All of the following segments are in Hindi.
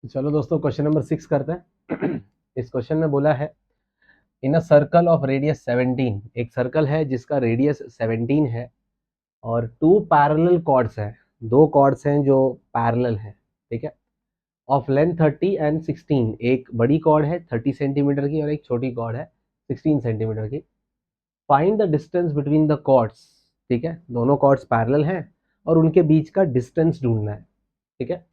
चलो दोस्तों क्वेश्चन नंबर 6 करते हैं। इस क्वेश्चन में बोला है इन अ सर्कल ऑफ रेडियस 17, एक सर्कल है जिसका रेडियस 17 है और टू पैरेलल कॉर्ड्स हैं, दो कॉर्ड्स हैं जो पैरेलल हैं, ठीक है, ऑफ लेंथ 30 एंड 16। एक बड़ी कॉर्ड है 30 सेंटीमीटर की और एक छोटी कॉर्ड है 16 सेंटीमीटर की। Find the distance between the chords, ठीक है, दोनों कॉर्ड्स पैरेलल हैं और उनके बीच का डिस्टेंस ढूंढना है, ठीक है।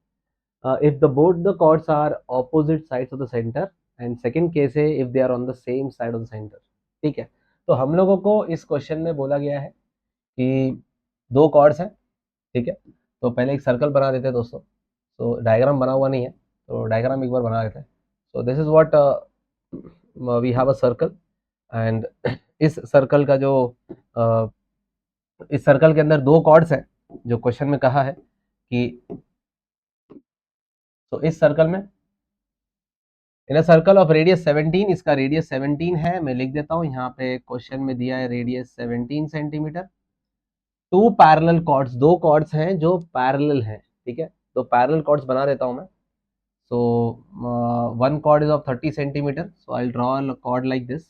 If the both the chords are opposite sides of the center and second case है if they are on the same side of the center, ठीक है। तो हम लोगों को इस क्वेश्चन में बोला गया है कि दो कॉर्ड्स हैं, ठीक है। तो पहले एक सर्कल बना देते हैं दोस्तों। तो डायग्राम बना हुआ नहीं है, तो डायग्राम एक बार बना देते हैं। So this is what we have a circle and इस सर्कल का जो इस सर्कल के अंदर दो कॉर्ड्स हैं जो क्वेश्चन में कहा है कि, तो इस सर्कल में इन अ सर्कल ऑफ रेडियस 17, इसका रेडियस 17 है। मैं लिख देता हूँ यहाँ पे, क्वेश्चन में दिया है radius 17 centimetre. Two parallel chords, दो कॉर्ड्स हैं जो पैरेलल हैं, ठीक है। तो पैरेलल कॉर्ड्स बना देता हूँ मैं। So one chord is of 30 centimetre, so I draw a chord like this.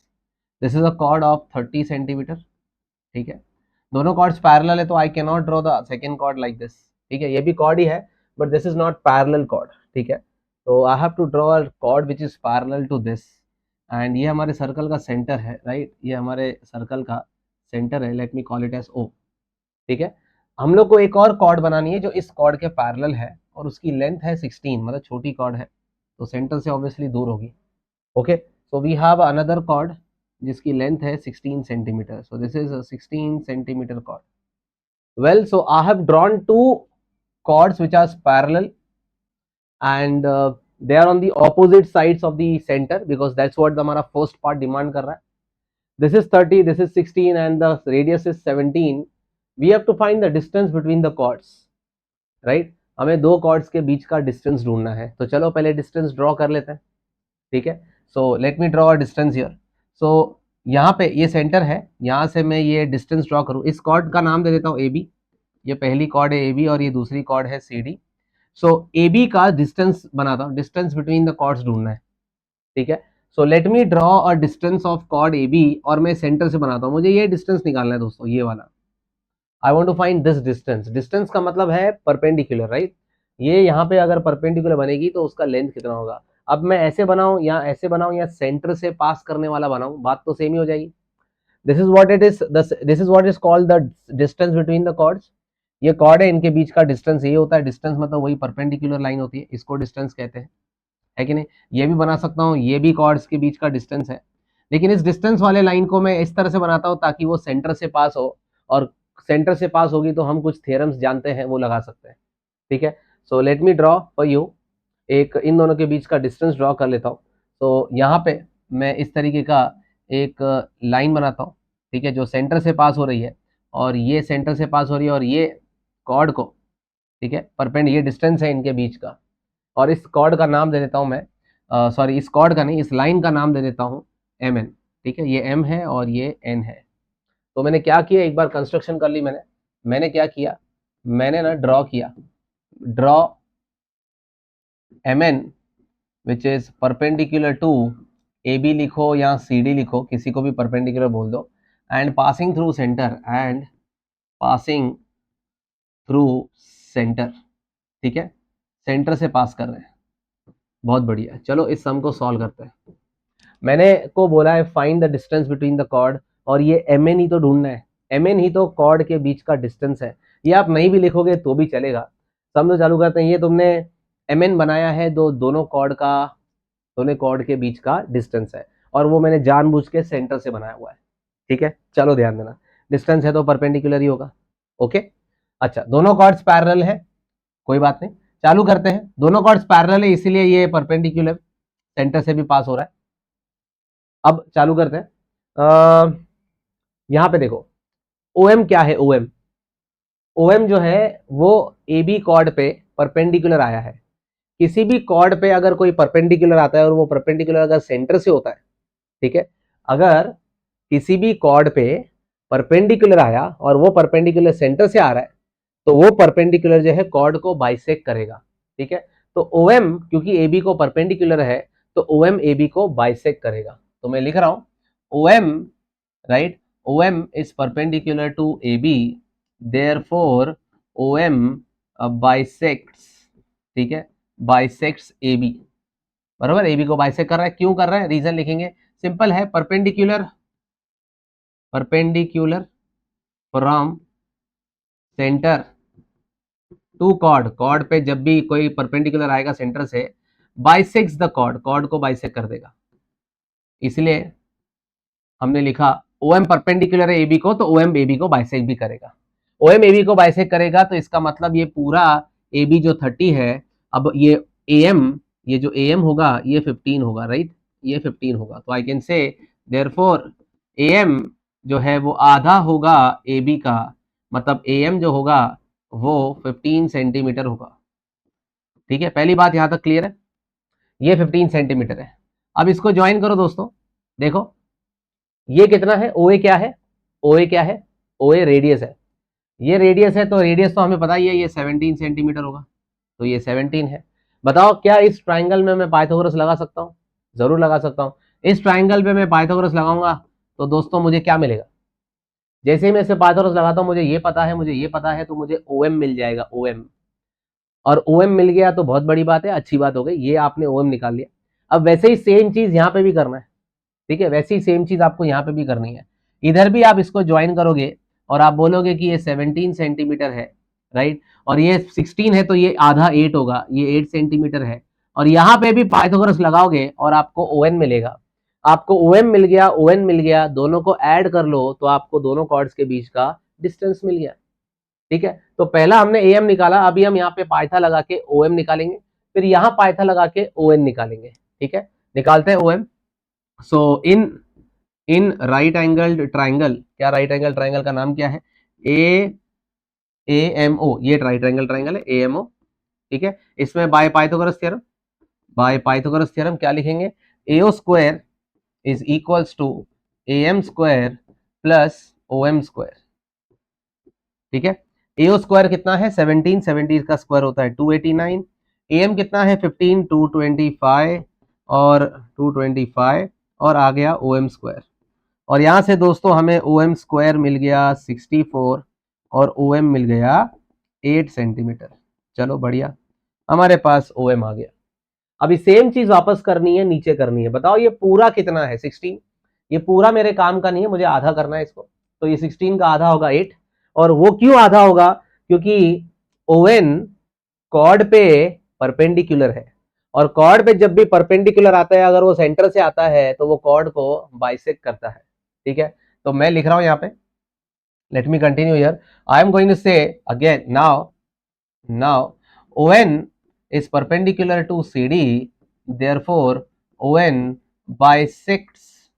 This is a chord of 30 centimetre, ठीक है। दोनों कॉर्ड्स पैरेलल है तो I can not draw the second chord like this, ठीक है। ये भी कॉर्ड ही है but this is not parallel chord, ठीक है। तो I have to draw a chord which is parallel to this and ये हमारे सर्कल का सेंटर है, राइट। ये हमारे सर्कल का सेंटर है, let me call it as O, ठीक है। हम लोग को एक और कॉर्ड बनानी है जो इस कॉर्ड के पैरेलल है और उसकी लेंथ है 16, मतलब छोटी कॉर्ड है तो सेंटर से ऑब्वियसली दूर होगी, okay. So we have another chord जिसकी लेंथ है 16 centimetre, so this is 16 centimetre chord. Well, so I have drawn two chords which are parallel and they are on the opposite sides of the center because that's what हमारा first part demand कर रहा है। This is 30, this is 16 and the radius is 17. We have to find the distance between the chords, right? हमें दो chords के बीच का distance ढूंढना है। तो चलो पहले distance draw कर लेते हैं, ठीक है। So let me draw a distance here. So यहाँ पे ये center है, यहाँ से मैं ये distance draw करूँ, इस chord का नाम दे देता हूँ AB। ये पहली chord है AB और ये दूसरी chord है CD। सो ए बी का डिस्टेंस बनाता हूँ, डिस्टेंस बिटवीन द कॉर्ड्स ढूंढना है, ठीक है। So let me draw a distance of chord A B और मैं सेंटर से बनाता हूँ। मुझे ये डिस्टेंस निकालना है दोस्तों, ये वाला। I want to find this distance. Distance का मतलब है परपेंडिकुलर, राइट। ये यहाँ पे अगर परपेंडिकुलर बनेगी तो उसका लेंथ कितना होगा। अब मैं ऐसे बनाऊं या ऐसे बनाऊं या सेंटर से पास करने वाला बनाऊं, बात तो सेम ही हो जाएगी। This is what it is, this is what is called the distance between the chords. ये कॉर्ड है, इनके बीच का डिस्टेंस ये होता है। डिस्टेंस मतलब वही परपेंडिकुलर लाइन होती है, इसको डिस्टेंस कहते हैं, है कि नहीं। ये भी बना सकता हूँ, ये भी कॉर्ड्स के बीच का डिस्टेंस है, लेकिन इस डिस्टेंस वाले लाइन को मैं इस तरह से बनाता हूँ ताकि वो सेंटर से पास हो, और सेंटर से पास होगी तो हम कुछ थ्योरम्स जानते हैं वो लगा सकते हैं, ठीक है। So let me draw for you, एक इन दोनों के बीच का डिस्टेंस ड्रॉ कर लेता हूँ। तो यहाँ पे मैं इस तरीके का एक लाइन बनाता हूँ, ठीक है, जो सेंटर से पास हो रही है और ये सेंटर से पास हो रही है और ये कॉर्ड को, ठीक है, परपेंड, ये डिस्टेंस है इनके बीच का। और इस कॉर्ड का नाम दे देता हूँ मैं, सॉरी इस कॉर्ड का नहीं, इस लाइन का नाम दे देता हूँ एम एन, ठीक है। ये एम है और ये एन है। तो मैंने क्या किया, एक बार कंस्ट्रक्शन कर ली मैंने। मैंने क्या किया, मैंने ना ड्रॉ किया, draw M N which is perpendicular to A B लिखो या सी डी लिखो, किसी को भी परपेंडिकुलर बोल दो, and passing through centre, and passing through centre, ठीक है, सेंटर से पास कर रहे हैं। बहुत बढ़िया, चलो इस सम को सॉल्व करते हैं। मैंने को बोला है find the distance between the chord, और ये एम एन ही तो ढूंढना है, एम एन ही तो कॉर्ड के बीच का डिस्टेंस है। ये आप नहीं भी लिखोगे तो भी चलेगा। समझो, चालू करते हैं। ये तुमने एम एन बनाया है, दोनों कॉर्ड का, दोनों कॉर्ड के बीच का डिस्टेंस है, और वो मैंने जानबूझ के सेंटर से बनाया हुआ है, ठीक है। चलो ध्यान देना, डिस्टेंस है तो परपेंडिकुलर ही होगा, ओके। अच्छा, दोनों कॉर्ड्स पैरेलल है, कोई बात नहीं, चालू करते हैं। दोनों कॉर्ड्स पैरेलल है इसीलिए ये परपेंडिकुलर सेंटर से भी पास हो रहा है। अब चालू करते हैं। यहाँ पे देखो ओ एम क्या है, ओ एम, ओ एम जो है वो ए बी कॉर्ड पे परपेंडिकुलर आया है। किसी भी कॉर्ड पे अगर कोई परपेंडिकुलर आता है और वो परपेंडिकुलर अगर सेंटर से होता है, ठीक है, अगर किसी भी कॉर्ड पे परपेंडिकुलर आया और वो परपेंडिकुलर सेंटर से आ रहा है तो वो परपेंडिकुलर जो है कॉर्ड को बाइसेक्ट करेगा, ठीक है। तो OM क्योंकि AB को परपेंडिकुलर है तो OM AB को बाइसेक्ट करेगा। तो मैं लिख रहा हूं OM, right, OM is perpendicular to AB, therefore OM bisects, ठीक है, बाइसेक्ट्स AB, बराबर। AB को बाइसेक्ट कर रहा है, क्यों कर रहा है, रीजन लिखेंगे, सिंपल है, perpendicular from centre to chord पे जब भी कोई परपेंडिकुलर आएगा सेंटर से, बाइसेक्ट्स द कॉर्ड को बाइसेक्ट कर देगा। इसलिए हमने लिखा OM परपेंडिकुलर है AB को, तो OM AB को बाइसेक्ट भी करेगा। OM AB को बाइसेक्ट करेगा तो इसका मतलब ये पूरा AB जो 30 है, अब ये AM, ये जो AM होगा ये 15 होगा, राइट, ये 15 होगा। तो I can say therefore AM जो है वो आधा होगा AB का, मतलब AM जो होगा वो 15 सेंटीमीटर होगा। ठीक है, पहली बात यहां तक क्लियर है, ये 15 सेंटीमीटर है। अब इसको ज्वाइन करो दोस्तों, देखो ये कितना है, OA क्या है, OA क्या है, OA रेडियस है, ये रेडियस है, तो रेडियस तो हमें पता ही है ये 17 सेंटीमीटर होगा, तो ये 17 है। बताओ क्या इस ट्राइंगल में मैं पाइथागोरस लगा सकता हूँ, जरूर लगा सकता हूँ। इस ट्राइंगल पे मैं पाइथागोरस लगाऊंगा तो दोस्तों मुझे क्या मिलेगा, जैसे ही मैं इसे पाइथागोरस लगाता हूँ, मुझे ये पता है, मुझे ये पता है, तो मुझे OM मिल जाएगा, OM, और OM मिल गया तो बहुत बड़ी बात है, अच्छी बात हो गई, ये आपने OM निकाल लिया। अब वैसे ही सेम चीज यहाँ पे भी करना है, ठीक है, वैसी सेम चीज आपको यहाँ पे भी करनी है। इधर भी आप इसको ज्वाइन करोगे और आप बोलोगे कि ये 17 सेंटीमीटर है, राइट, और ये 16 है तो ये आधा 8 होगा, ये 8 सेंटीमीटर है, और यहाँ पे भी पाइथागोरस लगाओगे और आपको ON मिलेगा। आपको OM मिल गया, ON मिल गया, दोनों को ऐड कर लो तो आपको दोनों कॉर्ड्स के बीच का डिस्टेंस मिल गया। ठीक है, तो पहला हमने AM निकाला, अभी हम यहाँ पे पाइथा लगा के OM निकालेंगे, फिर यहाँ पाइथा लगा के ON निकालेंगे। ठीक है, निकालते हैं OM। So in right angled triangle, क्या राइट एंगल ट्राइंगल का नाम क्या है, AMO, ये राइट एंगल ट्राइंगल है AMO। ठीक है, इसमें बाय पाइथागोरस थ्योरम क्या लिखेंगे, AO square is equals to AM square plus OM square. ठीक है, AO स्क्वायर कितना है 17, 70 का स्क्वायर होता है 289, AM कितना है 15, 225 और 225 और आ गया OM स्क्वायर, और यहां से दोस्तों हमें OM स्क्वायर मिल गया 64 और OM मिल गया 8 सेंटीमीटर। चलो बढ़िया, हमारे पास OM आ गया। अभी सेम चीज वापस करनी है, नीचे करनी है। बताओ ये पूरा कितना है 16, ये पूरा मेरे काम का नहीं है, मुझे आधा करना है इसको, तो ये 16 का आधा होगा 8, और वो क्यों आधा होगा, क्योंकि ON कॉर्ड पे परपेंडिकुलर है, और कॉर्ड पे जब भी परपेंडिकुलर आता है, अगर वो सेंटर से आता है तो वो कॉर्ड को बाइसेक्ट करता है। ठीक है, तो मैं लिख रहा हूं यहाँ पे, let me continue here, I am going to say again, now ON is perpendicular to CD, therefore ON bisects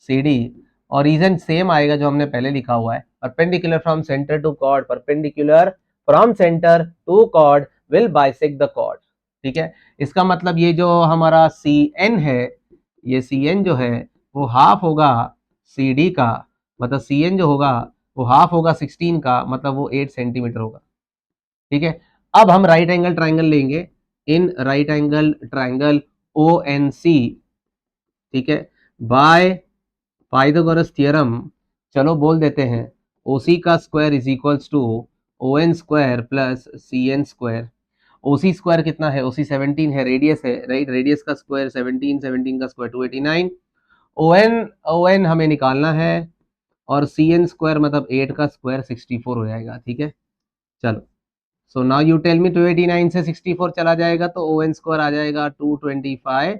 CD, और रीजन सेम आएगा जो हमने पहले लिखा हुआ है, perpendicular from centre to chord, perpendicular from centre to chord will bisect the chord. ठीक है, इसका मतलब ये जो हमारा CN है, ये CN जो है वो हाफ होगा CD का, मतलब CN जो होगा वो हाफ होगा 16 का, मतलब वो 8 सेंटीमीटर होगा। ठीक है, अब हम राइट एंगल ट्राइंगल लेंगे, in right angle triangle ONC, ठीक है, बाय पाइथागोरस थ्योरम, चलो बोल देते हैं OC का square is equals to ON square plus CN square. OC square कितना है, OC 17 है, रेडियस है, राइट, रेडियस का स्क्वायर 17, 17 का स्क्वायर 289, ON हमें निकालना है, और CN स्क्वायर मतलब 8 का स्क्वायर 64 हो जाएगा। ठीक है, चलो, so now you tell me 289 से 64 चला जाएगा तो ON स्क्वायर आ जाएगा 225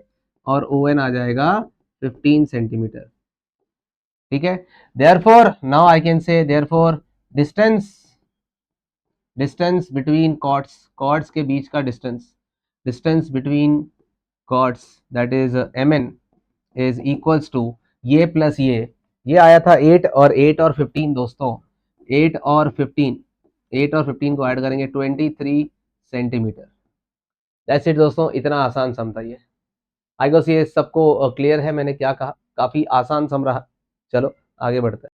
और ON आ जाएगा 15 सेंटीमीटर। ठीक है, therefore now I can say therefore distance between chords के बीच का distance between chords that is MN is equals to ये प्लस ये आया था 8 और 15 दोस्तों, 8 और 15 को ऐड करेंगे 23 सेंटीमीटर। दैट्स इट दोस्तों, इतना आसान सम था ये। आई गेस ये सबको क्लियर है मैंने क्या कहा, काफी आसान सम रहा। चलो आगे बढ़ते हैं।